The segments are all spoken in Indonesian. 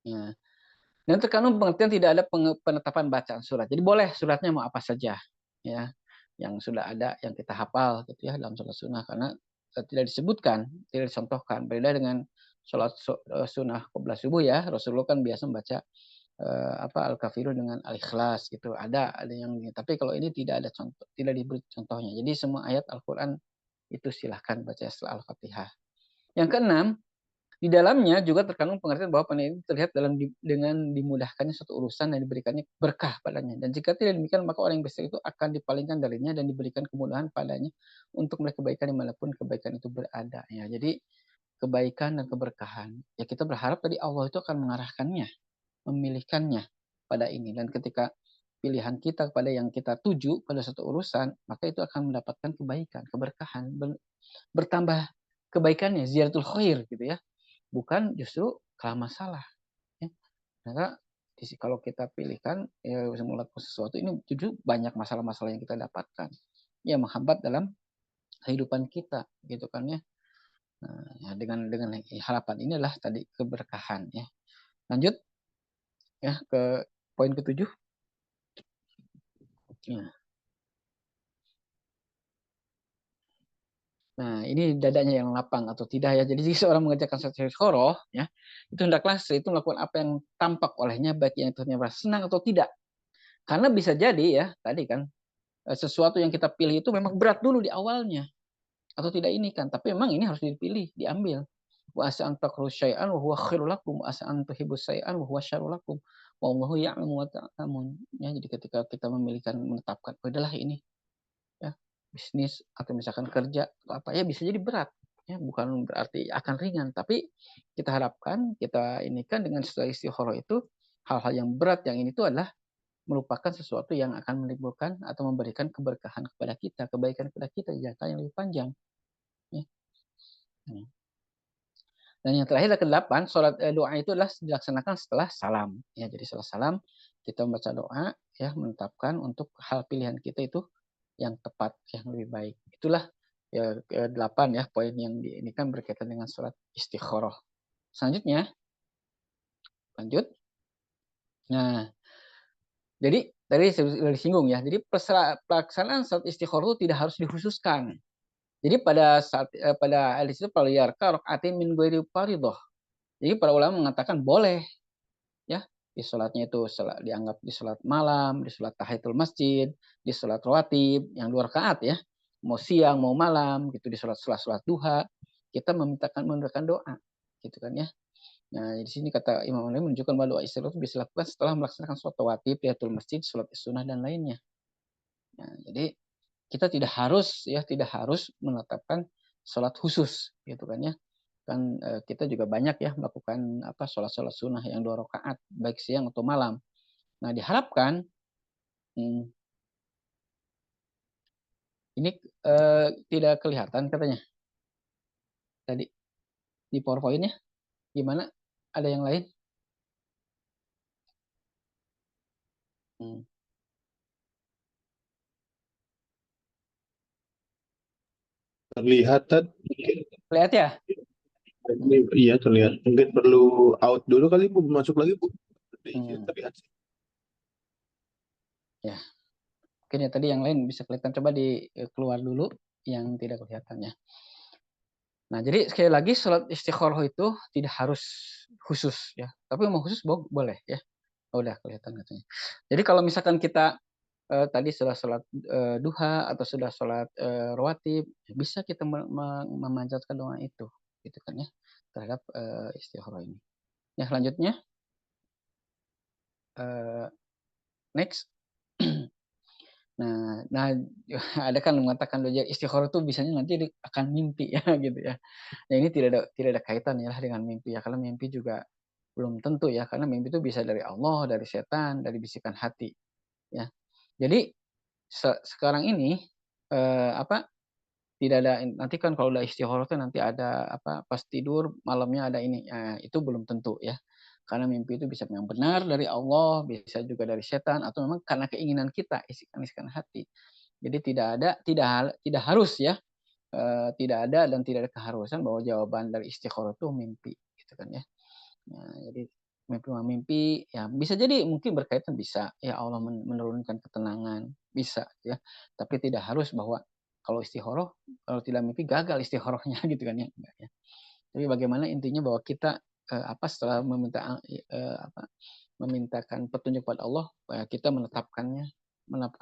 Ya. Dan terkandung pengertian tidak ada penetapan bacaan surat. Jadi boleh suratnya mau apa saja, ya, yang sudah ada, yang kita hafal, gitu ya, dalam sholat sunnah, karena tidak disebutkan, tidak dicontohkan. Beda dengan sholat sunnah qabla subuh ya, Rasulullah kan biasa membaca al-kafirun dengan al-ikhlas gitu. Ada yang ini. Tapi kalau ini tidak ada contoh, tidak diberi contohnya. Jadi semua ayat Al-Qur'an itu silahkan baca setelah Al-Fatihah. Yang keenam, di dalamnya juga terkandung pengertian bahwa penilaian itu terlihat dengan dimudahkannya suatu urusan dan diberikannya berkah padanya. Dan jika tidak demikian, maka orang yang bersedekah itu akan dipalingkan darinya dan diberikan kemudahan padanya untuk melakukan kebaikan dimanapun kebaikan itu berada. Ya, jadi kebaikan dan keberkahan. Ya kita berharap tadi Allah itu akan mengarahkannya, memilihkannya pada ini. Dan ketika pilihan kita kepada yang kita tuju pada satu urusan, maka itu akan mendapatkan kebaikan, keberkahan, bertambah kebaikannya, ziyaratul khair gitu ya. Bukan justru kalah masalah. Ya. Karena kalau kita pilihkan ya, melakukan sesuatu ini justru banyak masalah-masalah yang kita dapatkan. Ya menghambat dalam kehidupan kita gitu kan ya. Nah, ya dengan harapan inilah tadi keberkahan ya. Lanjut ya ke poin ketujuh. Ya. Nah, ini dadanya yang lapang atau tidak ya. Jadi jika seorang mengerjakan satu istiqoroh, ya, itu hendaklah itu melakukan apa yang tampak olehnya, baik yang ternyata senang atau tidak. Karena bisa jadi ya, tadi kan sesuatu yang kita pilih itu memang berat dulu di awalnya atau tidak ini kan, tapi memang ini harus dipilih, diambil. Wa asa an takrahu syai'an wa huwa khairul lakum, wa asa an tuhibbu syai'an wa huwa syarrul lakum. Wallahu ya'lamu wa ta'lamun. Ya, jadi ketika kita memilihkan menetapkan, udahlah ini ya bisnis atau misalkan kerja atau apa ya bisa jadi berat ya, bukan berarti akan ringan, tapi kita harapkan kita ini kan dengan setelah istikharah itu hal-hal yang berat yang ini tuh adalah merupakan sesuatu yang akan menimbulkan atau memberikan keberkahan kepada kita, kebaikan kepada kita di jangka yang lebih panjang ya. Dan yang terakhir ke-8, sholat doa itu adalah dilaksanakan setelah salam ya. Jadi setelah salam kita membaca doa ya, menetapkan untuk hal pilihan kita itu yang tepat, yang lebih baik. Itulah ya, ke-8 ya poin yang ini kan berkaitan dengan sholat istikharah. Selanjutnya, lanjut. Nah, jadi tadi sudah disinggung ya. Jadi pelaksanaan sholat istikharah itu tidak harus dikhususkan. Jadi pada saat pada hadis itu paliyarka rakaatin min ghairi fardhah. Jadi para ulama mengatakan boleh ya di sholatnya itu dianggap di sholat malam, di sholat tahiyatul masjid, di sholat rawatib yang 2 rakaat ya, mau siang mau malam gitu, di sholat duha kita memintakan doa gitu kan ya. Nah di sini kata Imam Nawawi menunjukkan bahwa doa istighfar itu bisa dilakukan setelah melaksanakan sholat rawatib, tahiyatul masjid, sholat sunnah dan lainnya. Nah, jadi kita tidak harus menetapkan sholat khusus gitu kan ya. Kan kita juga banyak ya melakukan sholat-sholat sunnah yang 2 rakaat baik siang atau malam. Nah diharapkan ini tidak kelihatan katanya tadi di PowerPoint-nya gimana? Ada yang lain? Hmm. Terlihat kan? Lihat ya? Iya terlihat. Mungkin perlu out dulu kali Bu, masuk lagi Bu. Iya, Hmm. terlihat. Ya, mungkin ya tadi yang lain bisa kelihatan, coba di keluar dulu yang tidak kelihatan ya. Nah, jadi sekali lagi sholat istikharah itu tidak harus khusus ya. Tapi mau khusus boleh ya. Oh, udah kelihatan katanya. Jadi kalau misalkan kita tadi sudah sholat duha atau sudah sholat rawatib, ya bisa kita memanjatkan doa itu, gitu kan ya, terhadap istikharah ini. Ya, selanjutnya next. Nah, ada kan mengatakan istikharah itu biasanya nanti akan mimpi ya gitu ya. Ya ini tidak ada kaitan ya dengan mimpi ya, karena mimpi juga belum tentu ya, karena mimpi itu bisa dari Allah, dari setan, dari bisikan hati ya. Jadi sekarang ini apa tidak ada, nanti kan kalau udah istikharah itu nanti ada pas tidur malamnya ada ini ya, itu belum tentu ya, karena mimpi itu bisa yang benar dari Allah, bisa juga dari setan, atau memang karena keinginan kita, isikan hati. Jadi tidak harus ya, tidak ada dan tidak ada keharusan bahwa jawaban dari istikharah itu mimpi gitu kan ya. Nah, jadi mimpi ya bisa jadi mungkin berkaitan bisa ya Allah menurunkan ketenangan bisa ya, tapi tidak harus bahwa kalau istikharah kalau tidak mimpi gagal istikharahnya gitu kan ya, enggak ya. Tapi bagaimana intinya bahwa kita setelah memintakan petunjuk kepada Allah, kita menetapkan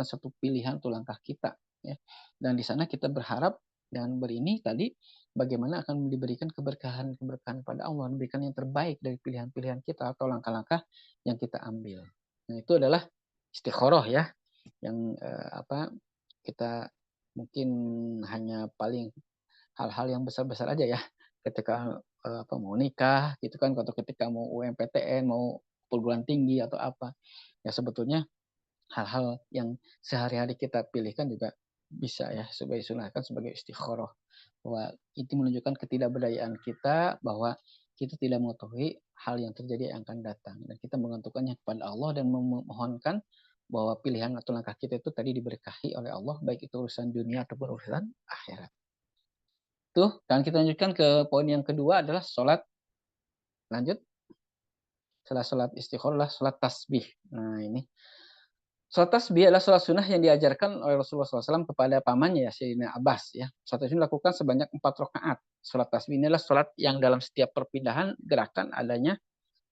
satu pilihan untuk langkah kita ya. Dan di sana kita berharap dan berini tadi bagaimana akan diberikan keberkahan pada Allah, memberikan yang terbaik dari pilihan-pilihan kita atau langkah-langkah yang kita ambil. Nah, itu adalah istikharah ya, yang kita mungkin hanya paling hal-hal yang besar-besar aja ya, ketika mau nikah gitu kan, atau ketika mau UMPTN, mau perguruan tinggi atau apa. Ya sebetulnya hal-hal yang sehari-hari kita pilihkan juga bisa ya sebagai sunahkan sebagai istikharah, bahwa itu menunjukkan ketidakberdayaan kita, bahwa kita tidak mengetahui hal yang terjadi yang akan datang dan kita menggantungkannya kepada Allah dan memohonkan bahwa pilihan atau langkah kita itu tadi diberkahi oleh Allah, baik itu urusan dunia ataupun urusan akhirat. Tuh, dan kita lanjutkan ke poin yang kedua adalah sholat. Lanjut. Setelah sholat istikharah adalah sholat tasbih. Nah ini. Sholat tasbih adalah sholat sunnah yang diajarkan oleh Rasulullah SAW kepada pamannya ya, Sayyidina Abbas. Ya. Sholat tasbih dilakukan sebanyak 4 rakaat. Sholat tasbih ini adalah sholat yang dalam setiap perpindahan gerakan adanya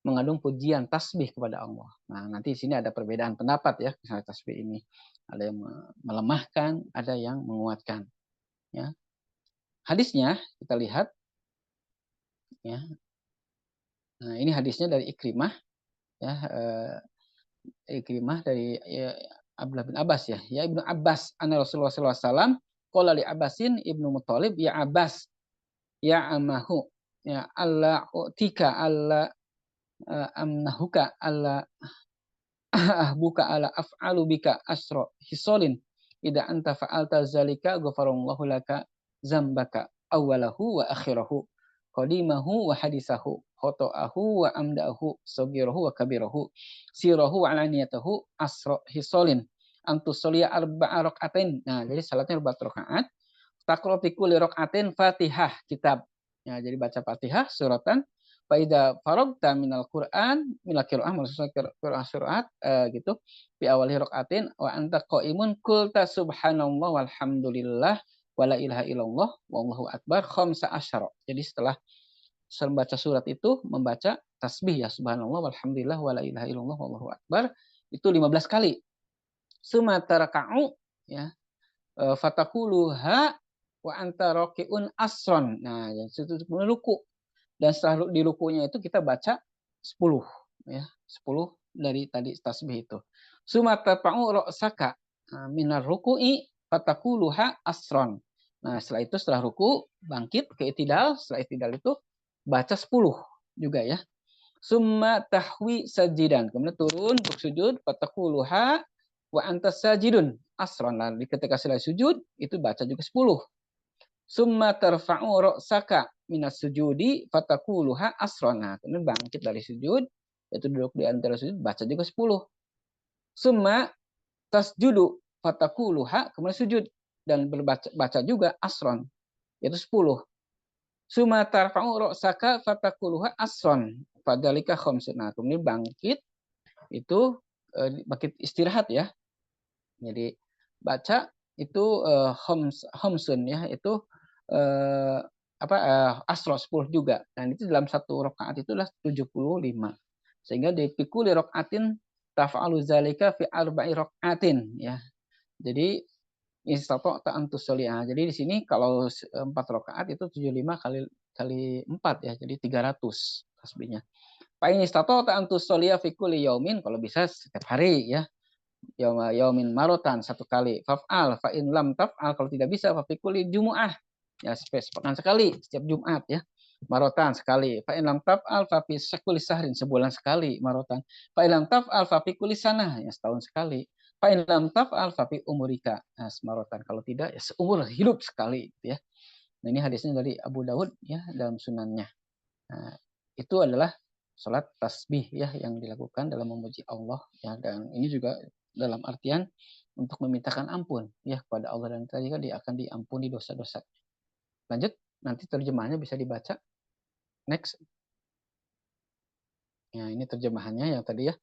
mengandung pujian tasbih kepada Allah. Nah nanti di sini ada perbedaan pendapat ya sholat tasbih ini. Ada yang melemahkan, ada yang menguatkan. Ya. Hadisnya kita lihat. Ya. Nah ini hadisnya dari Ikrimah. Ya, Ikrimah dari Abdullah bin Abbas ya. Ya Ibnu Abbas anna Rasulullah sallallahu alaihi wasallam qala li Abbasin Ibnu Muthalib ya Abbas ya amahu ya Allah utika Allah amnahuka Allah ahbuka ala af'alu bika asra hisolin idza anta fa'alta zalika ghafarallahu laka zambaka awwalahu wa akhirahu qadimahu wa hadisahu khotoahu wa amdahu sogirahu wa kabirahu sirahu wa alaniyatahu asra hisolin antus solia arba'a raqatain. Nah jadi salatnya 4 rakaat, taqra fi kulli raqatin Fatihah kitab. Ya, jadi baca Fatihah suratan. Faida faragta minal Qur'an minal qira'ah maksudnya qira'ah surat gitu fi awali raqatin wa anta qaimun qulta subhanallah walhamdulillah wala ilaha illallah wallahu akbar khamsa asyara. Jadi setelah membaca surat itu membaca tasbih ya subhanallah walhamdulillah wala ilaha illallah wallahu akbar itu 15 kali. Sumatara ka'u ya fatakuluha wa anta raqiun asron. Nah, itu ruku. Dan setelah di rukunya itu kita baca 10 ya, 10 dari tadi tasbih itu. Sumata ta'u ra'saka minar ruku'i fatakuluha asron. Nah, setelah itu setelah ruku bangkit ke itidal, setelah itidal itu baca 10 juga ya. Summa tahwi sajidan. Kemudian turun untuk sujud fatakuluha wa anta sajidun asron. Nah, ketika selesai sujud itu baca juga 10. Summa tarfa'u ra'saka minas sujudi fatakuluha asrona. Kemudian bangkit dari sujud, yaitu duduk di antara sujud, baca juga 10. Summa tasjudu fatakuluha, kemudian sujud dan baca juga asron, yaitu 10. Summa tarfa'u ra'saka fatakuluha asron, fadalika khamsun. Nah, kemudian bangkit itu bangkit istirahat ya. Jadi baca itu khamsun ya, itu asro 10 juga. Dan itu dalam satu rakaat itu adalah 75. Sehingga di fikuli rakaatin taf'alu zalika fi arba'i rakaatin ya. Jadi istata antus soliah. Jadi di sini kalau 4 rakaat itu 75 kali 4 ya. Jadi 300 tasbihnya. Fa in istata antus soliah fi kulli yaumin, kalau bisa setiap hari ya. Yaumin marotan 1 kali. Faf'al fa in lam taf'al, kalau tidak bisa fa fi kulli jumu'ah. Ya sepekan sekali setiap Jumat ya. Marotan sekali. Fa in lam taf'al fa fi kulli sahrin, sebulan sekali marotan. Fa in lam taf'al fa fi kulli sanah, ya setahun sekali. Fa in lam taf'al fa fi umurika, nah, marotan. Kalau tidak ya seumur hidup sekali ya. Nah, ini hadisnya dari Abu Daud ya dalam sunannya. Nah, itu adalah sholat tasbih ya yang dilakukan dalam memuji Allah ya, dan ini juga dalam artian untuk memintakan ampun ya kepada Allah, dan tadi kan dia akan diampuni dosa-dosa. Lanjut, nanti terjemahannya bisa dibaca. Next. Ya, ini terjemahannya yang tadi ya.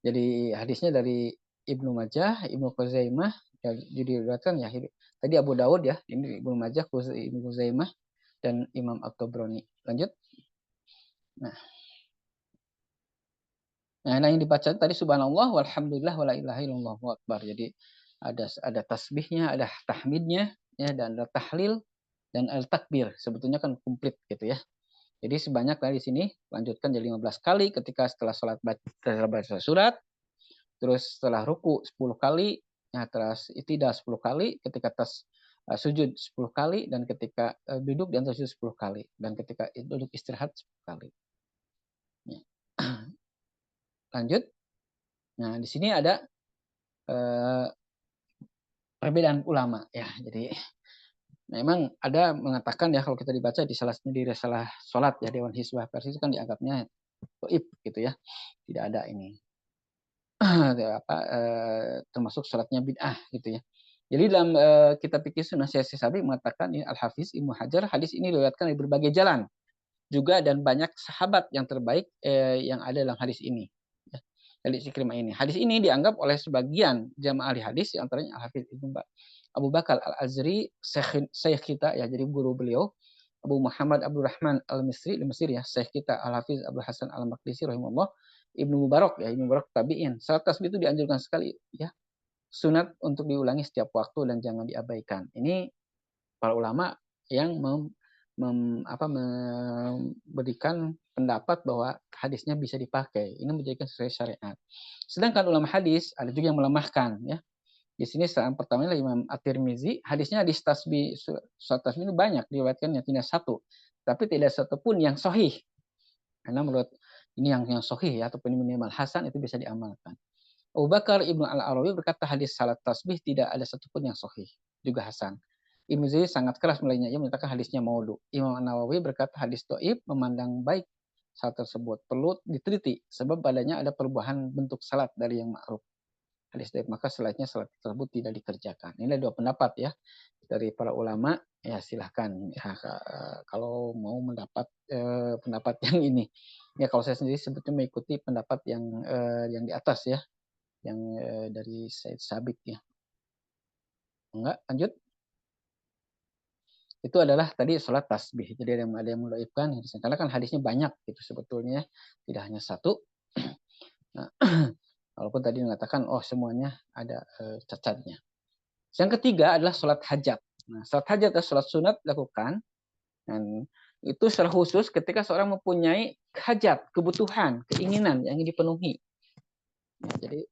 Jadi hadisnya dari Ibnu Majah, Ibnu Khuzaimah, ya, diriwayatkan ya tadi Abu Daud ya, ini Ibnu Majah, Ibnu Khuzaimah dan Imam At-Tabrani. Lanjut. Nah, nah yang dibaca tadi subhanallah walhamdulillah wala ilaha illallah wallahu akbar. Jadi ada tasbihnya, ada tahmidnya ya, dan ada tahlil dan al takbir. Sebetulnya kan komplit gitu ya. Jadi sebanyak di sini lanjutkan jadi 15 kali ketika setelah baca surat, terus setelah ruku 10 kali, ya terus itidah 10 kali, ketika sujud 10 kali, dan ketika duduk dan sujud 10 kali, dan ketika duduk istirahat 10 kali. Ya. Lanjut. Nah, di sini ada perbedaan ulama ya. Jadi memang ada mengatakan ya, kalau kita dibaca di salah sholat ya, Dewan Hizbah Persis kan dianggapnya dhaif gitu ya. Tidak ada ini termasuk sholatnya bid'ah gitu ya. Jadi dalam kitab fikih Sunnah Syekh Sabi mengatakan ini Al-Hafiz Ibnu Hajar, hadis ini diriwayatkan dari berbagai jalan juga, dan banyak sahabat yang terbaik yang ada dalam hadis ini. Ya, hadis Ikrimah ini. Hadis ini dianggap oleh sebagian jamaah ahli hadis, antaranya Al-Hafiz Ibnu Abu Bakar Al-Azri, Syekh kita ya, jadi guru beliau, Abu Muhammad Abdurrahman Al-Misri di Mesir ya, Syekh kita Al-Hafiz Abdul Hasan Al-Maqdisi rahimahullah, Ibnu Mubarak ya, Ibnu Mubarak tabi'in. Salat tasbih itu dianjurkan sekali ya. Sunat untuk diulangi setiap waktu dan jangan diabaikan. Ini para ulama yang memberikan pendapat bahwa hadisnya bisa dipakai. Ini menjadikan sesuai syariat. Sedangkan ulama hadis ada juga yang melemahkan ya. Di sini yang pertama adalah Imam At-Tirmizi, hadisnya hadis tasbih, surat tasbih itu banyak diriwayatkannya, tidak satu, tapi tidak satu pun yang sahih. Karena menurut ini yang sahih ya, ataupun minimal hasan, itu bisa diamalkan. Abu Bakar Ibnu Al-Arawi berkata hadis salat tasbih tidak ada satupun yang sahih, juga hasan. Ibnu Zaid sangat keras melainnya, ia menyatakan hadisnya maudhu. Imam An-Nawawi berkata hadis dhaif, memandang baik salat tersebut perlu diteliti sebab padanya ada perubahan bentuk salat dari yang ma'ruf. Hadis dhaif, maka selanjutnya salat tersebut tidak dikerjakan. Ini dua pendapat ya dari para ulama. Ya silahkan ya, kalau mau mendapat pendapat yang ini. Ya kalau saya sendiri sebetulnya mengikuti pendapat yang di atas ya, yang dari Said Sabik ya. Enggak, lanjut. Itu adalah tadi sholat tasbih. Jadi ada yang mendhaifkan, karena kan hadisnya banyak gitu sebetulnya, tidak hanya satu. Nah, walaupun tadi mengatakan oh semuanya ada cacatnya. Yang ketiga adalah sholat hajat. Nah, sholat hajat adalah sholat sunat dilakukan, dan itu secara khusus ketika seorang mempunyai hajat, kebutuhan, keinginan yang ingin dipenuhi. Nah, jadi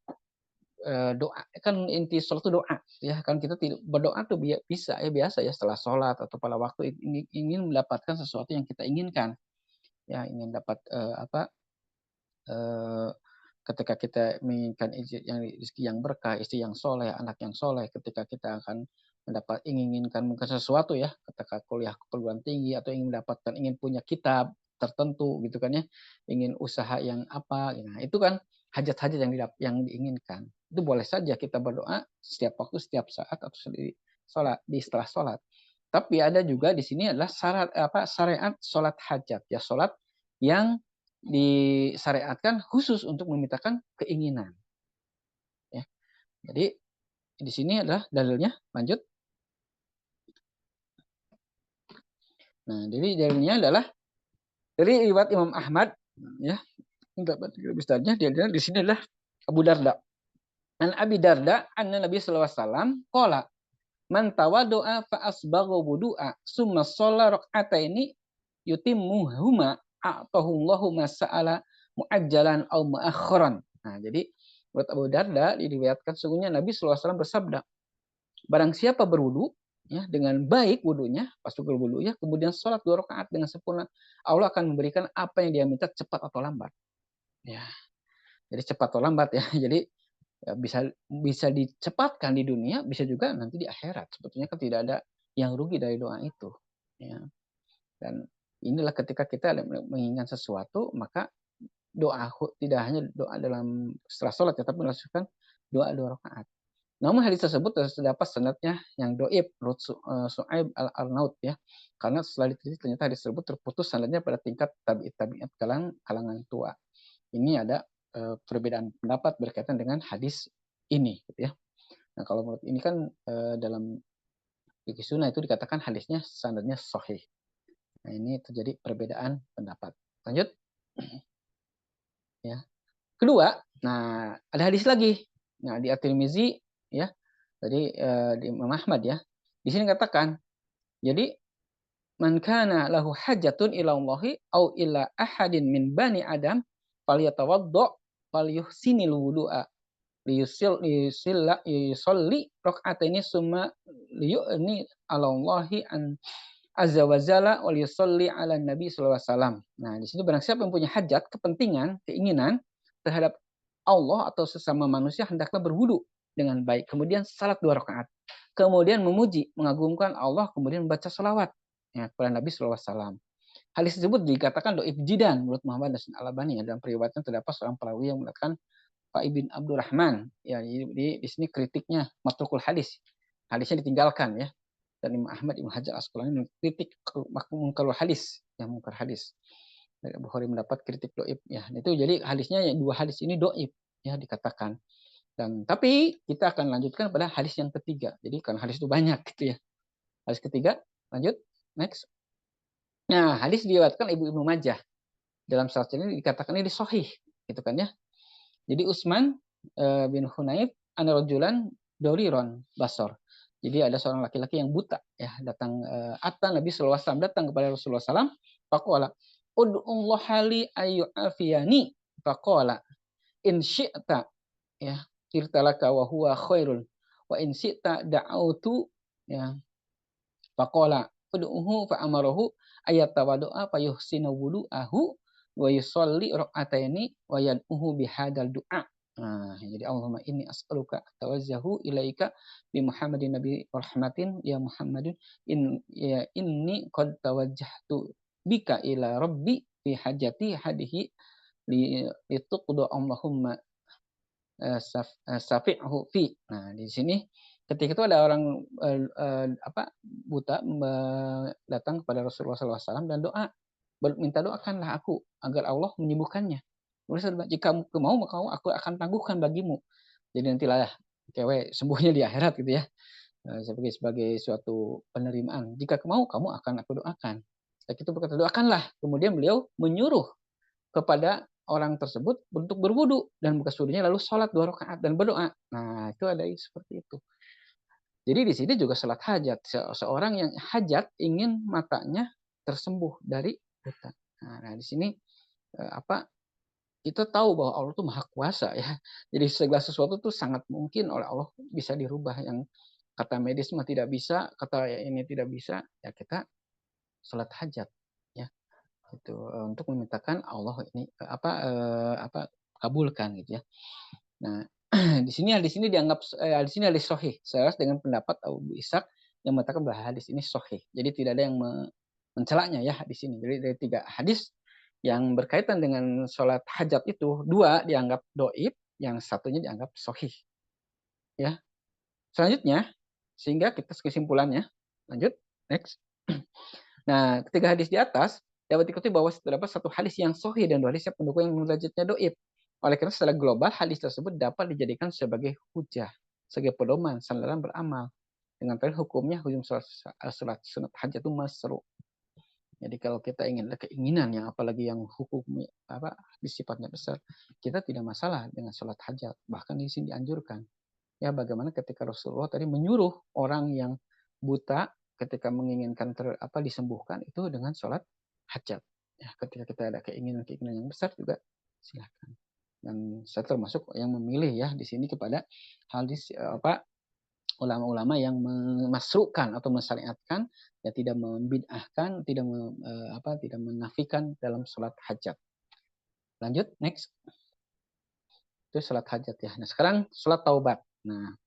doa kan inti sholat itu doa ya, kan kita tidak berdoa tuh bisa ya, biasa ya setelah sholat atau pada waktu ingin mendapatkan sesuatu yang kita inginkan ya, ingin dapat ketika kita menginginkan rezeki yang berkah, istri yang soleh, anak yang soleh, ketika kita akan inginkan mungkin sesuatu ya, ketika kuliah perguruan tinggi, atau ingin punya kitab tertentu gitu kan ya, ingin usaha yang apa, nah itu kan hajat-hajat yang diinginkan. Itu boleh saja kita berdoa setiap waktu, setiap saat, atau setelah sholat. Tapi ada juga di sini adalah syariat sholat hajat ya, sholat yang disyariatkan khusus untuk memintakan keinginan. Ya. Jadi di sini adalah dalilnya. Lanjut. Nah, jadi dalilnya adalah dari riwayat Imam Ahmad ya. Dapat besarnya dia di sini adalah Abu Darda. An Abi Darda anna Nabi sallallahu alaihi wasallam qala man tawaddo'a fa asbagha wudu'a summa shalla rak'ataini yutimmuhuma a'tahullahu ma sa'ala mu'ajjalan aw mu'akhkharan. Nah, jadi buat Abu Darda diriwayatkan sungguhnya Nabi SAW bersabda, barang siapa berwudu ya dengan baik wudunya, pas wudu ya, kemudian sholat 2 rakaat dengan sempurna, Allah akan memberikan apa yang dia minta cepat atau lambat. Ya. Jadi cepat atau lambat ya. Jadi ya, bisa dicepatkan di dunia, bisa juga nanti di akhirat. Sebetulnya kan tidak ada yang rugi dari doa itu. Ya. Dan inilah ketika kita menginginkan sesuatu, maka doa tidak hanya doa dalam setelah sholat ya, tapi melakukan doa 2 rakaat. Namun hadis tersebut terdapat sanadnya yang dhaif menurut Su'aib al-Arnaud ya. Karena setelah diteliti ternyata hadis tersebut terputus sanadnya pada tingkat tabi'at kalangan tua. ini ada perbedaan pendapat berkaitan dengan hadis ini, gitu ya. Nah, kalau menurut ini kan dalam fikih sunnah itu dikatakan hadisnya sanadnya sahih. Nah, ini terjadi perbedaan pendapat. Lanjut. Ya. Kedua, nah ada hadis lagi. Nah, di At-Tirmizi ya. Tadi di Imam Ahmad ya. Di sini katakan, jadi man kana lahu hajatun ila Allahi au ila ahadin min bani Adam falyatawaddo falyuhsinil wudu'a yusalli rakaataini summa liyu'ni ala Allahi an azza wa jalla wal yusalli ala nabi sallallahu alaihi wasallam. Nah, di sini barang siapa yang punya hajat, kepentingan, keinginan terhadap Allah atau sesama manusia hendaklah berwudu dengan baik. Kemudian salat 2 rakaat. Kemudian memuji, mengagungkan Allah, kemudian membaca selawat ya, kepada Nabi sallallahu alaihi wasallam. Hadis tersebut dikatakan dhaif jidan menurut Muhammad Nasir Al-Albani ya. Dalam periwayatan terdapat seorang perawi yang mengatakan Pak Ibn Abdurrahman ya, di sini kritiknya matrukul hadis. Hadisnya ditinggalkan ya. Dan Imam Ahmad Ibn Hajar Asqalani mengkritik mungkarul hadis, yang mungkar hadis. Dari Bukhari mendapat kritik doib ya. Itu jadi hadisnya ya, 2 hadis ini doib ya dikatakan. Dan tapi kita akan lanjutkan pada hadis yang ketiga. Jadi kan hadis itu banyak gitu ya. Hadis ketiga, lanjut next. Nah, hadis diriwayatkan Ibnu Majah. Dalam salah ini dikatakan ini sahih, gitu kan ya. Jadi Utsman bin Hunayf ana rajulan doriron basor. Jadi ada seorang laki-laki yang buta ya, datang atan Nabi sallallahu alaihi wasallam, datang kepada Rasulullah sallam, faqala ud'ullah li ayyafiyani, faqala in syi'ta ya irtalaka wa huwa khairun wa in syi'ta da'autu ya faqala ud'uhu fa amarahu ayatawadu'a fa yuhsinu wudu'ahu wa yusalli rak'ataini wa yad'uhu bihadzal du'a. Nah, jadi Allahumma inni as'aluka tawajjahu ilaika bi Muhammadin nabi rahmatin ya Muhammadin ya inni qad tawajjahtu bika ila rabbi fi hajati hadihi li tuqdu Allahumma safi'hu fi. Nah, di sini ketika itu ada orang buta datang kepada Rasulullah SAW dan doa, minta doakanlah aku agar Allah menyembuhkannya. Kemudian jika kamu mau maka aku akan tangguhkan bagimu. Jadi nantilah cewek sembuhnya di akhirat gitu ya. Sebagai suatu penerimaan. Jika kamu mau kamu akan aku doakan. Setelah itu berkata doakanlah. Kemudian beliau menyuruh kepada orang tersebut untuk berwudu dan bekas wudunya lalu sholat 2 rakaat dan berdoa. Nah, itu ada seperti itu. Jadi di sini juga sholat hajat. Seorang yang hajat ingin matanya tersembuh dari buta. Nah, di sini kita tahu bahwa Allah itu maha kuasa ya. Jadi segala sesuatu itu sangat mungkin oleh Allah bisa dirubah. Yang kata medis mah tidak bisa, kata ini tidak bisa, ya kita sholat hajat ya. Itu untuk memintakan Allah ini kabulkan gitu ya. Nah, di sini dianggap di sini hadis sahih selaras dengan pendapat Abu Ishaq yang mengatakan bahwa hadis ini sahih. Jadi tidak ada yang mencelaknya ya di sini. Jadi dari 3 hadis yang berkaitan dengan sholat hajat itu 2 dianggap doib, yang satunya dianggap sahih. Ya. Selanjutnya, sehingga kita kesimpulannya, lanjut next. Nah, 3 hadis di atas dapat diketahui bahwa terdapat 1 hadis yang sahih dan 2 hadis yang pendukung yang derajatnya doib. Oleh karena secara global hadis tersebut dapat dijadikan sebagai hujah, sebagai pedoman sandaran beramal. Dengan hukumnya hukum salat sunat hajat itu masru. Jadi kalau kita ingin ada keinginan yang apalagi yang hukum sifatnya besar, kita tidak masalah dengan sholat hajat. Bahkan di sini dianjurkan. Ya bagaimana ketika Rasulullah tadi menyuruh orang yang buta ketika menginginkan disembuhkan itu dengan sholat hajat. Ya, ketika kita ada keinginan yang besar juga silakan. Dan saya termasuk yang memilih ya di sini kepada hadis ulama-ulama yang memasukkan atau mensyariatkan ya tidak membid'ahkan, tidak menafikan dalam sholat hajat. Lanjut next. Itu sholat hajat ya. Nah, sekarang sholat taubat. Nah,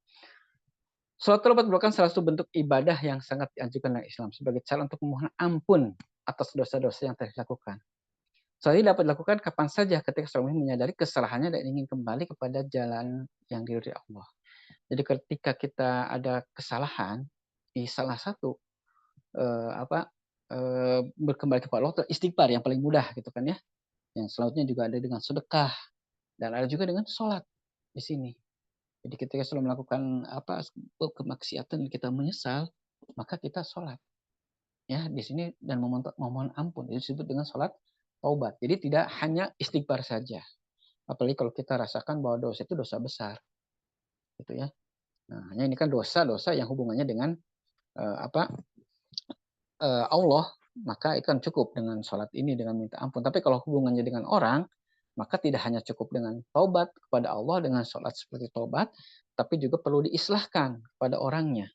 sholat taubat merupakan salah satu bentuk ibadah yang sangat dianjurkan oleh Islam sebagai cara untuk memohon ampun atas dosa-dosa yang telah dilakukan. Sholat ini dapat dilakukan kapan saja ketika seorang menyadari kesalahannya dan ingin kembali kepada jalan yang diridhoi Allah. Jadi ketika kita ada kesalahan di salah satu berkembali kepada Allah, istighfar yang paling mudah gitu kan ya. Yang selanjutnya juga ada dengan sedekah dan ada juga dengan sholat di sini. Jadi ketika sudah melakukan kemaksiatan kita menyesal, maka kita sholat ya di sini dan memohon ampun itu disebut dengan sholat taubat. Jadi tidak hanya istighfar saja. Apalagi kalau kita rasakan bahwa dosa itu dosa besar, gitu ya. Nah, hanya ini kan dosa-dosa yang hubungannya dengan Allah, maka itu kan cukup dengan sholat ini dengan minta ampun. Tapi kalau hubungannya dengan orang, maka tidak hanya cukup dengan taubat kepada Allah dengan sholat seperti taubat, tapi juga perlu diislahkan kepada orangnya.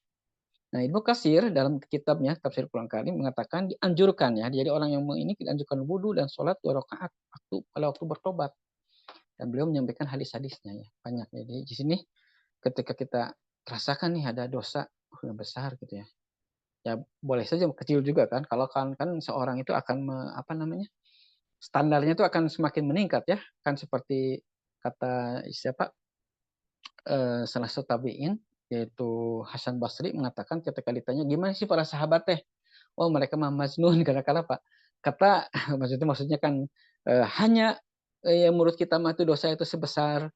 Nah, Ibnu Katsir dalam kitabnya Tafsir Quran Karim mengatakan dianjurkan ya. Jadi orang yang ini dianjurkan wudhu dan sholat 2 rakaat pada waktu bertobat. Dan beliau menyampaikan hadis-hadisnya ya banyak. Jadi di sini ketika kita rasakan nih ada dosa yang besar gitu ya. Ya boleh saja kecil juga kan. Kalau kan seorang itu akan standarnya itu akan semakin meningkat ya. Kan seperti kata siapa salah satu tabi'in yaitu Hasan Basri mengatakan ketika ditanya gimana sih para sahabat teh, oh mereka mah majnun kadang-kadang Pak. Kata maksudnya kan hanya menurut kita mah itu dosa itu sebesar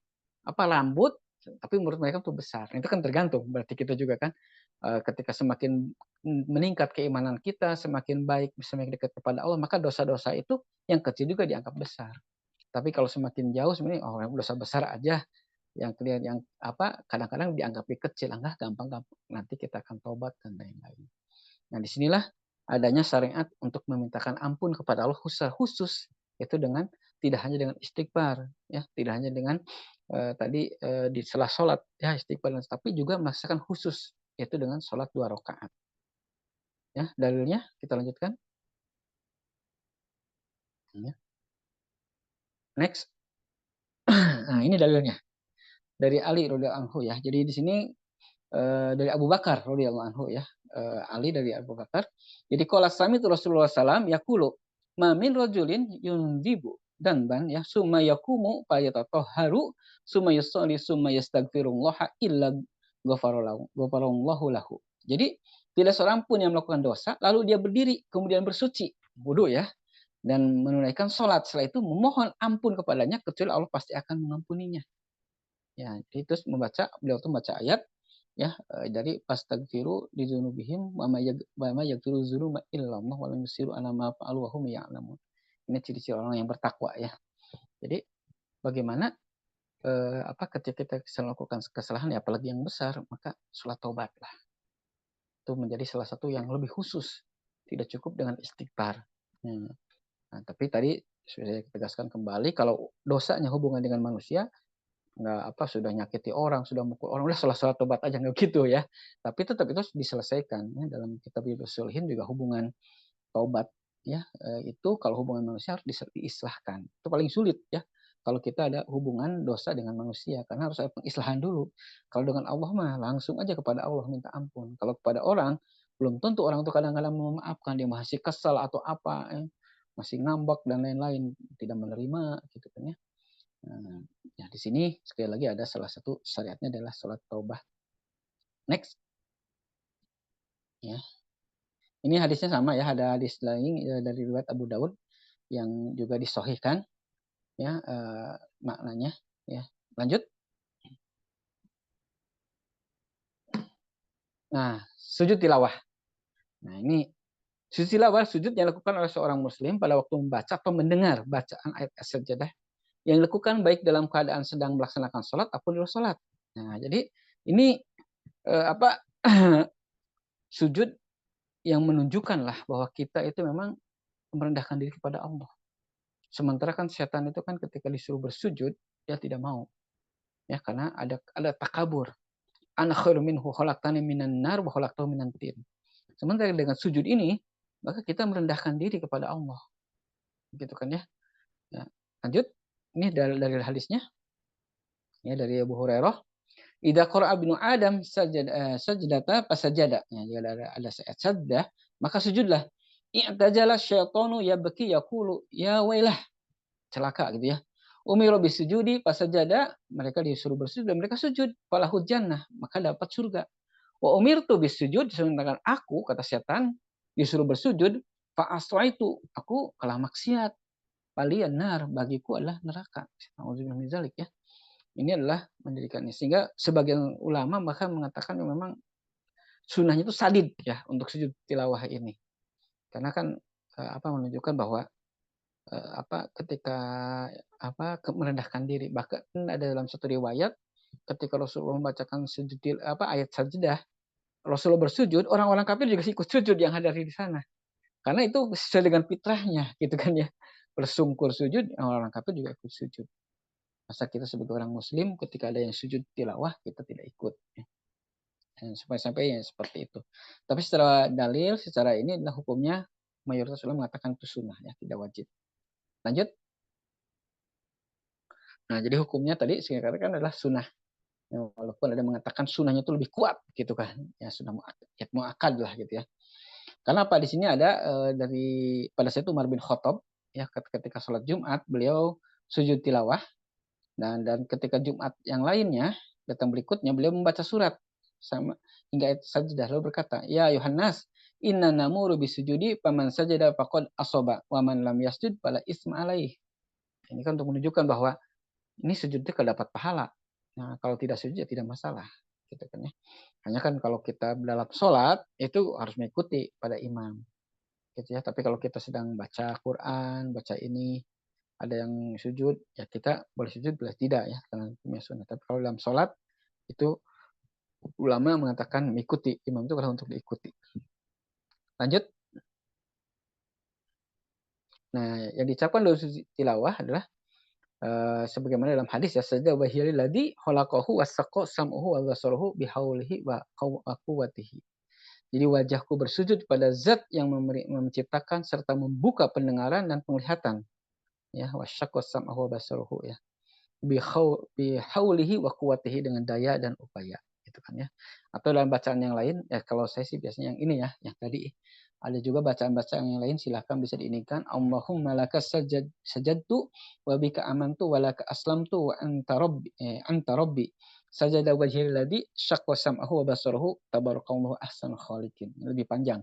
rambut, tapi menurut mereka itu besar. Itu kan tergantung berarti kita juga kan ketika semakin meningkat keimanan kita, semakin baik, semakin dekat kepada Allah, maka dosa-dosa itu yang kecil juga dianggap besar. Tapi kalau semakin jauh sebenarnya dosa besar aja yang kelihatan yang kadang-kadang dianggap kecil, enggak gampang-gampang nanti kita akan tobat dan lain-lain. Nah, disinilah adanya syariat untuk memintakan ampun kepada Allah khusus itu dengan tidak hanya dengan istighfar ya, tidak hanya dengan di setelah sholat ya istighfar, tapi juga merasakan khusus yaitu dengan sholat 2 rakaat. Ya, dalilnya kita lanjutkan. Ya. Next. Nah, ini dalilnya dari Ali radhiyallahu anhu ya. Jadi di sini dari Abu Bakar radhiyallahu anhu ya. Ali dari Abu Bakar. Jadi qala sami'tu Rasulullah sallam yaqulu ma min rajulin yundibu dan ya summa yaqumu fa yatatahharu summa yusalli summa yastaghfirullah illa ghafarallahu lahu. Jadi tidak seorang pun yang melakukan dosa lalu dia berdiri kemudian bersuci wudu ya dan menunaikan sholat setelah itu memohon ampun kepadanya kecuali Allah pasti akan mengampuninya. Ya, itu beliau tuh membaca ayat ya dari fastaghfiru lidzunubihim wa ma yaghfiru dzunuba illallah wa lam yusiru ala ma fa'alu wa hum ya'lamun. Ini ciri-ciri orang yang bertakwa ya. Jadi bagaimana ketika kita melakukan kesalahan ya apalagi yang besar maka sholat taubatlah. Itu menjadi salah satu yang lebih khusus. Tidak cukup dengan istighfar. Nah, tapi tadi sudah saya tegaskan kembali kalau dosanya hubungan dengan manusia nggak sudah nyakiti orang, sudah mukul orang, udah salah tobat aja nggak gitu ya. Tapi tetap itu harus diselesaikan ya. Dalam kitab Riyadhus Shalihin juga hubungan taubat ya itu kalau hubungan manusia harus diislahkan. Itu paling sulit ya. Kalau kita ada hubungan dosa dengan manusia karena harus ada pengislahan dulu. Kalau dengan Allah mah langsung aja kepada Allah minta ampun. Kalau kepada orang belum tentu orang itu kadang-kadang memaafkan, dia masih kesal atau masih ngambek dan lain-lain, tidak menerima gitu kan ya. Nah, ya di sini sekali lagi ada salah satu syariatnya adalah sholat taubah. Next. Ya. Ini hadisnya sama ya, ada hadis lain dari riwayat Abu Daud yang juga disahihkan ya maknanya ya. Lanjut. Nah, sujud tilawah. Nah, ini sujud tilawah sujud yang dilakukan oleh seorang muslim pada waktu membaca atau mendengar bacaan ayat as-sajdah yang dilakukan baik dalam keadaan sedang melaksanakan sholat ataupun di luar sholat. Nah, jadi ini sujud yang menunjukkanlah bahwa kita itu memang merendahkan diri kepada Allah. Sementara kan setan itu kan ketika disuruh bersujud dia tidak mau. Ya karena ada takabur. Ana khairu minhu khalaqtani minan nar wa khalaqtahu minan tin. Sementara dengan sujud ini maka kita merendahkan diri kepada Allah. Gitu kan ya. Ya. Lanjut. Ini dari hadisnya. Ya dari Abu Hurairah. Idza qara'a ibnu Adam sajdata fasajada. Ya, jika ada sajdah, maka sujudlah. I'tajala syaitanu yabki yaqulu ya wailah. Celaka gitu ya. Umiru bisujudi fasajada, mereka disuruh bersujud dan mereka sujud. Falahul jannah, maka dapat surga. Wa umirtu bisujud, sedangkan aku kata setan disuruh bersujud, fa asraitu, aku kalah maksiat. Faliyan nar, bagiku adalah neraka. Nauzubillah min dzalik ya. Ini adalah mendirikannya. Sehingga sebagian ulama bahkan mengatakan memang sunnahnya itu sadid ya untuk sujud tilawah ini. Karena kan menunjukkan bahwa ketika merendahkan diri, bahkan ada dalam satu riwayat ketika Rasulullah membacakan ayat sajdah, Rasulullah bersujud, orang-orang kafir juga ikut sujud yang hadir di sana. Karena itu sesuai dengan fitrahnya gitu kan ya. Bersungkur sujud, orang-orang kafir juga ikut sujud. Masa kita sebagai orang muslim ketika ada yang sujud tilawah kita tidak ikut. Sampai-sampai ya seperti itu. Tapi secara dalil, secara ini adalah hukumnya mayoritas ulama mengatakan itu sunnah ya, tidak wajib. Lanjut. Nah, jadi hukumnya tadi saya katakan adalah sunnah. Ya, walaupun ada mengatakan sunnahnya itu lebih kuat gitu kan. Ya sunnah muakkad lah gitu ya. Karena apa di sini ada dari pada saat itu Umar bin Khattab ya ketika sholat Jumat beliau sujud tilawah dan ketika Jumat yang lainnya datang berikutnya beliau membaca surat sama hingga ayat sajdah lalu berkata, "Ya Yohanes, inna namuru bisujudi paman sajada faqad asoba wa man lam yasjud fala isma alaih." Ini kan untuk menunjukkan bahwa ini sujud itu dapat pahala. Nah, kalau tidak sujud ya tidak masalah gitu kan ya. Hanya kan kalau kita dalam sholat itu harus mengikuti pada imam gitu ya. Tapi kalau kita sedang baca Quran, baca ini ada yang sujud, ya kita boleh sujud boleh tidak ya karena hukumnya sunnah. Tapi kalau dalam sholat itu ulama mengatakan mengikuti imam itu adalah untuk diikuti. Lanjut. Nah, yang diucapkan dalam sujud tilawah adalah sebagaimana dalam hadis ya, sajda wahiyal ladzi khalaqahu wasaqqa sam'uhu wa basaruhu bihaulihi wa quwwatihi. Jadi wajahku bersujud pada zat yang menciptakan serta membuka pendengaran dan penglihatan. Ya, wasyaqqa sam'uhu wa basaruhu ya. Bihaulihi wa quwwatihi dengan daya dan upaya gitu kan ya. Atau dalam bacaan yang lain ya kalau saya sih biasanya yang ini ya, yang tadi ada juga bacaan-bacaan yang lain silahkan bisa diinikan. Allahumma laka sajadtu wa bika amantu wa laka aslamtu wa anta rabbi sajada wajhil ladzi syaqqa sam'ahu wa basarahu tabarakallahu ahsanul khaliqin. Lebih panjang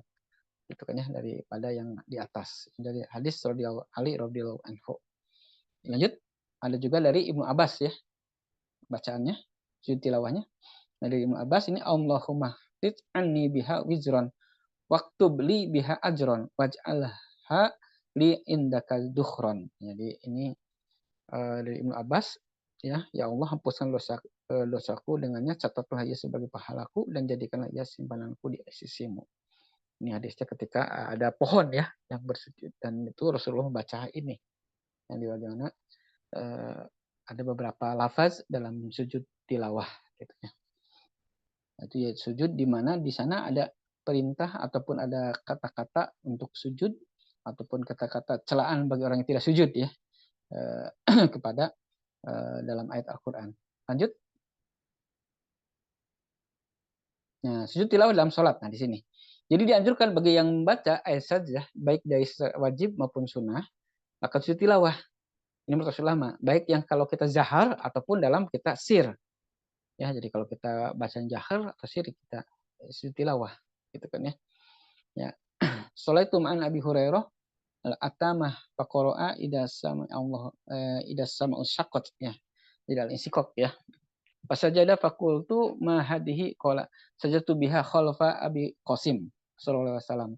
gitu kan ya daripada yang di atas dari hadis radhiyallahu Ali radhiyallahu anhu. Lanjut, ada juga dari Ibnu Abbas ya bacaannya sujud tilawahnya. Dari Ibnu Abbas ini Allahumma rid anni biha wizran waktub li biha ajron waj'alha li indaka dukhron. Jadi ini dari Ibnu Abbas ya Allah hapuskan dosaku dengannya, catatlah ia sebagai pahalaku dan jadikanlah ia simpananku di sisimu. Ini hadisnya ketika ada pohon ya yang bersujud dan itu Rasulullah membaca ini yang di bagaimana ada beberapa lafaz dalam sujud tilawah gitu ya. Itu ya sujud di mana di sana ada perintah ataupun ada kata-kata untuk sujud ataupun kata-kata celaan bagi orang yang tidak sujud ya kepada dalam ayat Al-Qur'an. Lanjut. Nah, sujud tilawah dalam sholat. Nah, di sini. Jadi dianjurkan bagi yang membaca ayat sajdah baik dari wajib maupun sunnah akan sujud tilawah. Ini menurut ulama, baik yang kalau kita zahar ataupun dalam kita sir. Ya, jadi kalau kita baca jahar atau sir kita sujud tilawah gitu kan ya. Ya. Sholaitu ma'an Abi Hurairah al-atamah faqara'a idza sama usyaqqat ya. Tidak insikok ya. Pasajada fakultu ma hadihi qala sajatu biha khalfa Abi Qasim sallallahu alaihi wasallam.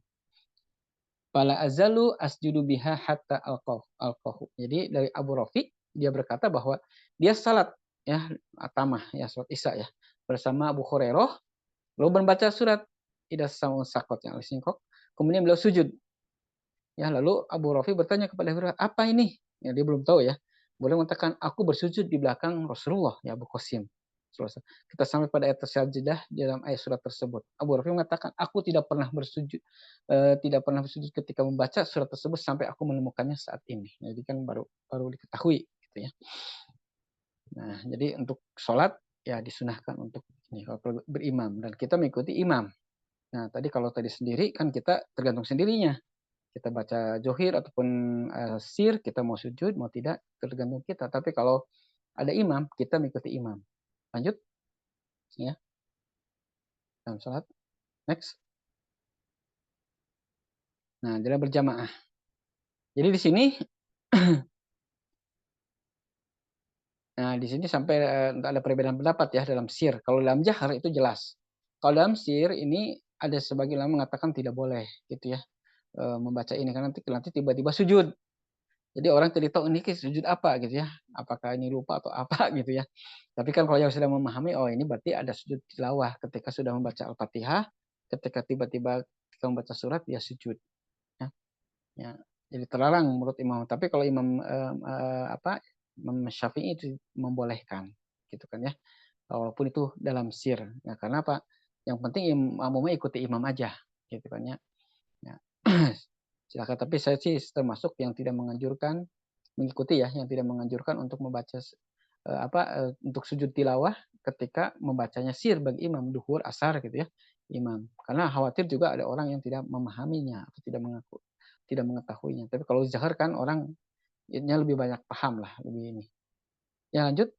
Fala azalu asjudu biha hatta alqahu. Jadi dari Abu Rafi dia berkata bahwa dia salat ya atamah ya salat Isya ya bersama Abu Hurairah lalu membaca surat idas sama sakot yang singkok kemudian beliau sujud ya lalu Abu Rafi bertanya kepada Abu Hurairah apa ini ya dia belum tahu ya boleh mengatakan aku bersujud di belakang Rasulullah ya Abu Qasim. Kita sampai pada ayat sajdah dalam ayat surat tersebut. Abu Rafi mengatakan, aku tidak pernah bersujud ketika membaca surat tersebut sampai aku menemukannya saat ini. Jadi kan baru diketahui, gitu ya. Nah, jadi untuk sholat ya disunahkan untuk ini kalau berimam dan kita mengikuti imam. Nah, tadi kalau tadi sendiri kan kita tergantung sendirinya. Kita baca johir ataupun sir, kita mau sujud mau tidak tergantung kita. Tapi kalau ada imam, kita mengikuti imam. Lanjut ya dalam sholat. Next. Nah, dalam berjamaah. Jadi di sini Nah, di sini sampai ada perbedaan pendapat ya dalam sir. Kalau dalam jahar itu jelas. Kalau dalam sir ini ada sebagian yang mengatakan tidak boleh gitu ya, membaca ini karena nanti tiba-tiba sujud. Jadi orang tidak tahu ini sujud apa gitu ya. Apakah ini lupa atau apa gitu ya. Tapi kan kalau yang sudah memahami, oh ini berarti ada sujud tilawah ketika sudah membaca Al-Fatihah, ketika tiba-tiba ketika membaca surat dia sujud. Ya. Ya. Jadi terlarang menurut imam. Tapi kalau imam Imam Syafi'i itu membolehkan, gitu kan ya. Walaupun itu dalam sir. Ya, karena apa? Yang penting makmumnya ikuti imam aja, gitu kan ya. Ya. Silakan. Tapi saya sih termasuk yang tidak menganjurkan mengikuti ya, yang tidak menganjurkan untuk membaca untuk sujud tilawah ketika membacanya sir bagi imam duhur asar gitu ya imam, karena khawatir juga ada orang yang tidak memahaminya atau tidak mengetahuinya. Tapi kalau zahar kan orang ini lebih banyak paham lah lebih ini. Ya lanjut.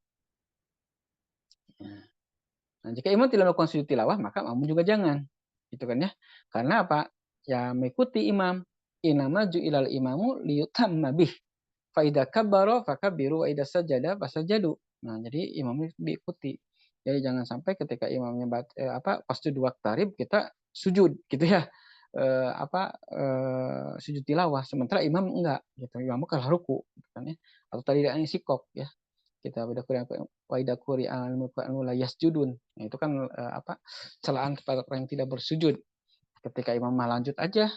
Nah, jika imam tidak melakukan sujud tilawah maka makmum juga jangan, gitu kan ya. Karena apa? Ya mengikuti imam. Inama ju'ilal imamu liyutamma bih. Fa idza kabbara fakabbiru wa idza sajada fasajadu. Nah, jadi imamnya diikuti. Jadi jangan sampai ketika imamnya pas sujud tarib kita sujud gitu ya. Sujud tilawah sementara imam enggak gitu. Imam kalah ruku gitu kan ya. Atau tadi ada sikok ya. Kita beda kuri la yasjudun. Nah, itu kan celaan kepada orang yang tidak bersujud. Ketika imam lanjut aja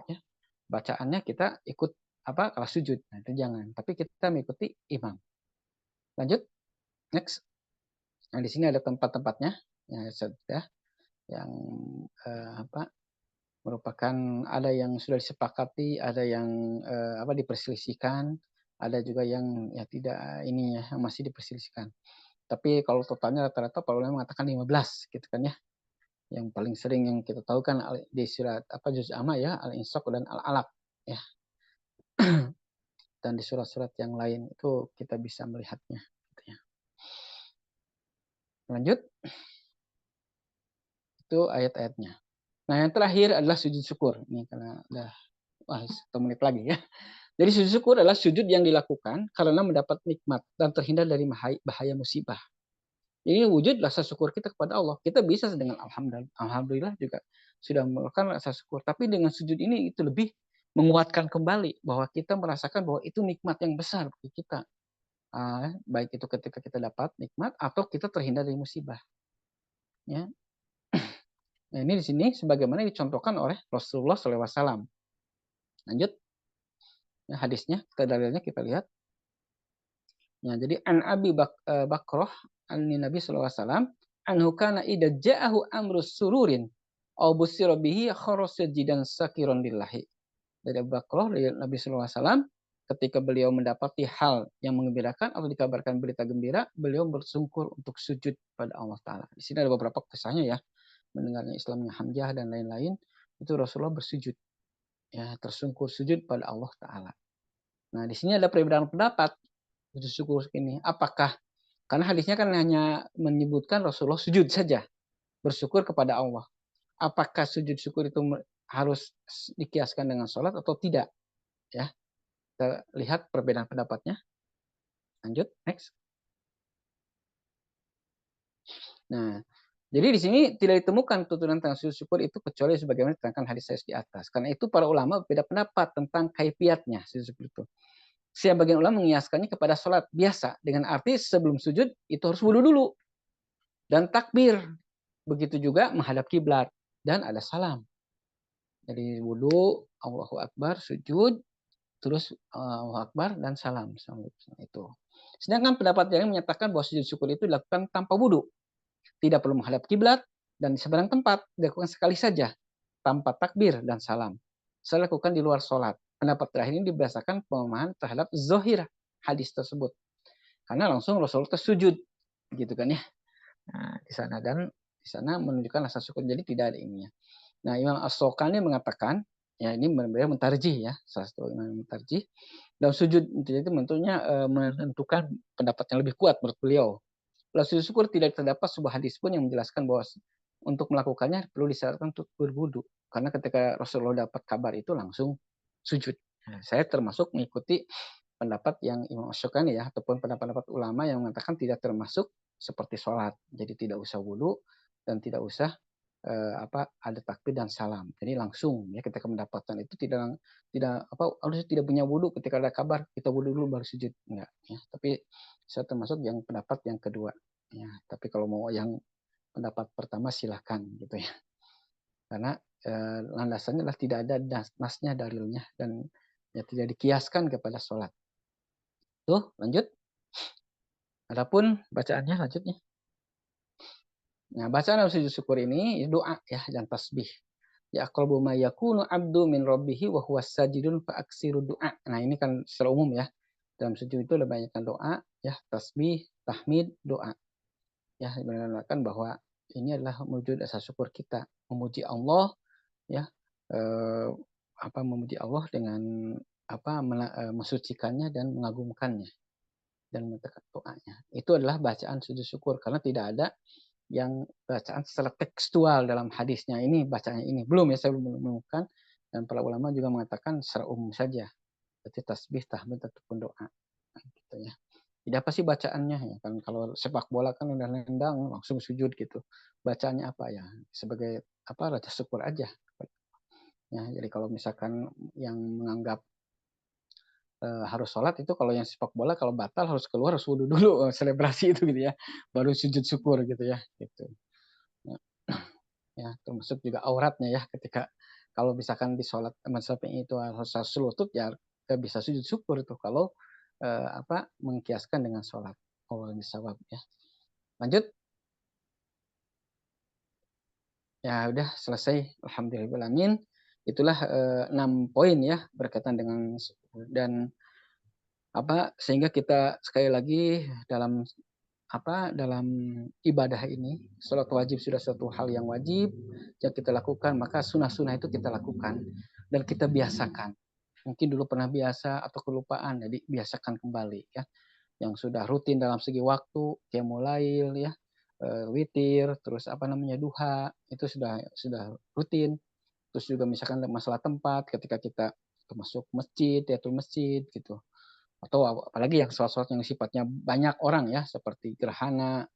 ya, bacaannya kita ikut kalau sujud. Nah, itu jangan. Tapi kita mengikuti imam. Lanjut. Next. Nah, di sini ada tempat-tempatnya. Ya, sudah yang merupakan ada yang sudah disepakati, ada yang diperselisihkan, ada juga yang ya tidak ini ya yang masih diperselisihkan. Tapi kalau totalnya rata-rata para ulama mengatakan 15 gitu kan ya. Yang paling sering yang kita tahu kan di surat juz amma ya, Al-Insaq dan Al-Alaq ya. Dan di surat-surat yang lain itu kita bisa melihatnya gitu ya. Lanjut. Itu ayat-ayatnya. Nah, yang terakhir adalah sujud syukur. Ini karena udah 1 menit lagi ya. Jadi sujud syukur adalah sujud yang dilakukan karena mendapat nikmat dan terhindar dari bahaya musibah. Ini wujud rasa syukur kita kepada Allah. Kita bisa dengan alhamdulillah juga sudah melakukan rasa syukur. Tapi dengan sujud ini itu lebih menguatkan kembali bahwa kita merasakan bahwa itu nikmat yang besar bagi kita. Baik itu ketika kita dapat nikmat atau kita terhindar dari musibah. Ya. Nah, ini di sini sebagaimana dicontohkan oleh Rasulullah SAW. Lanjut. Ya, hadisnya, dalilnya kita lihat. Ya, jadi an Abi Bakrah an Nabi sallallahu alaihi wasallam anhu kana idza ja'ahu amru sururin aw busira bihi kharasa jidan sakiran lillahi. Dari Abu Bakrah dari Nabi sallallahu alaihi wasallam ketika beliau mendapati hal yang menggembirakan atau dikabarkan berita gembira, beliau bersungkur untuk sujud pada Allah taala. Di sini ada beberapa kisahnya ya. Mendengarnya Islamnya Hamzah dan lain-lain, itu Rasulullah bersujud. Ya, tersungkur sujud pada Allah taala. Nah, di sini ada perbedaan pendapat sujud syukur ini. Apakah karena hadisnya kan hanya menyebutkan Rasulullah sujud saja, bersyukur kepada Allah. Apakah sujud syukur itu harus dikiaskan dengan sholat atau tidak? Ya, kita lihat perbedaan pendapatnya. Lanjut, next. Nah, jadi di sini tidak ditemukan tuntunan tentang sujud syukur itu kecuali sebagaimana diterangkan hadis saya di atas. Karena itu para ulama beda pendapat tentang kaifiatnya sujud syukur itu. Sebagian ulama mengiaskannya kepada sholat biasa dengan arti sebelum sujud itu harus wudhu dulu dan takbir. Begitu juga menghadap kiblat dan ada salam. Jadi wudhu, Allahu Akbar, sujud, terus Allahu Akbar dan salam. Itu. Sedangkan pendapat yang menyatakan bahwa sujud syukur itu dilakukan tanpa wudhu, tidak perlu menghadap kiblat dan di seberang tempat dilakukan sekali saja tanpa takbir dan salam. Saya lakukan di luar sholat. Pendapat terakhir ini diberdasarkan pemahaman terhadap zohir hadis tersebut. Karena langsung Rasulullah tersujud, gitu kan ya. Nah, di sana menunjukkan rasa syukur. Jadi tidak ada ininya. Nah, Imam As-Sokani mengatakan, ya ini benar-benar mentarjih ya, salah satu imam mentarjih. Dalam sujud itu tentunya menentukan pendapat yang lebih kuat menurut beliau. Dalam sujud syukur tidak terdapat sebuah hadis pun yang menjelaskan bahwa untuk melakukannya perlu disyaratkan untuk berwudu. Karena ketika Rasulullah dapat kabar itu langsung sujud. Nah, saya termasuk mengikuti pendapat yang Imam Asy-Syaukani ya, ataupun pendapat-pendapat ulama yang mengatakan tidak termasuk seperti sholat. Jadi tidak usah wudhu dan tidak usah ada takbir dan salam. Jadi langsung ya ketika mendapatkan itu tidak tidak harus tidak punya wudhu ketika ada kabar kita wudhu dulu baru sujud enggak ya. Tapi saya termasuk yang pendapat yang kedua ya. Tapi kalau mau yang pendapat pertama silahkan gitu ya. Karena landasannya adalah tidak ada nasnya dalilnya dan ya tidak dikiaskan kepada sholat. Tuh lanjut. Adapun bacaannya lanjutnya. Nah, bacaan dalam sujud syukur ini doa ya dan tasbih. Ya aqrabu ma yakunu abdu min rabbihi wa huwa sajidun fa aksiru doa. Nah, ini kan secara umum ya. Dalam sujud itu ada banyakkan doa, ya, tasbih, tahmid, doa. Ya, menandakan bahwa ini adalah wujud rasa syukur kita, memuji Allah ya. Eh, memuji Allah dengan mensucikannya dan mengagumkannya dan mendekat doanya. Itu adalah bacaan sujud syukur karena tidak ada yang bacaan secara tekstual dalam hadisnya ini bacanya ini belum ya saya belum menemukan dan para ulama juga mengatakan secara umum saja berarti tasbih tahmid ataupun doa gitu ya. Jadi apa sih bacaannya ya kan kalau sepak bola kan udah nendang langsung sujud gitu bacaannya apa ya sebagai rasa syukur aja ya. Jadi kalau misalkan yang menganggap harus sholat itu kalau yang sepak bola kalau batal harus keluar harus wudhu dulu selebrasi itu gitu ya baru sujud syukur gitu ya gitu ya termasuk juga auratnya ya ketika kalau misalkan di sholat mazhabnya itu harus lutut ya bisa sujud syukur itu kalau mengkiaskan dengan sholat Allah disawab ya. Lanjut ya udah selesai alhamdulillahirobbilalamin. Itulah 6 poin ya berkaitan dengan dan sehingga kita sekali lagi dalam ibadah ini, sholat wajib sudah suatu hal yang wajib yang kita lakukan, maka sunnah-sunnah itu kita lakukan dan kita biasakan. Mungkin dulu pernah biasa atau kelupaan, jadi biasakan kembali ya. Yang sudah rutin dalam segi waktu, qiyamul lail ya, witir, terus duha, itu sudah rutin. Terus juga misalkan masalah tempat, ketika kita masuk masjid, yaitu masjid gitu atau apalagi yang sholat-sholat yang sifatnya banyak orang ya seperti gerhana,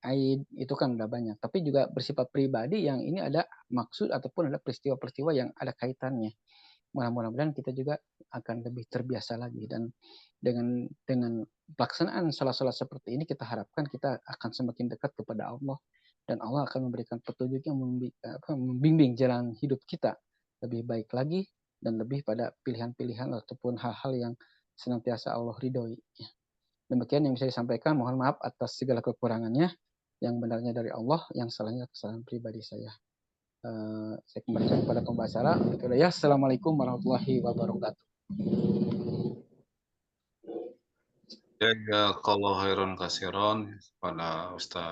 Aid itu kan udah banyak. Tapi juga bersifat pribadi yang ini ada maksud ataupun ada peristiwa-peristiwa yang ada kaitannya. Mudah-mudahan kita juga akan lebih terbiasa lagi dan dengan pelaksanaan sholat-sholat seperti ini kita harapkan kita akan semakin dekat kepada Allah dan Allah akan memberikan petunjuk yang membimbing jalan hidup kita lebih baik lagi dan lebih pada pilihan-pilihan ataupun hal-hal yang senantiasa Allah ridhoi. Demikian yang bisa disampaikan. Mohon maaf atas segala kekurangannya. Yang benarnya dari Allah, yang salahnya kesalahan pribadi saya. Saya kembalikan kepada pembicara. Ya, assalamualaikum warahmatullahi wabarakatuh. Ya, ya, kalau khairan kasiron pada Ustaz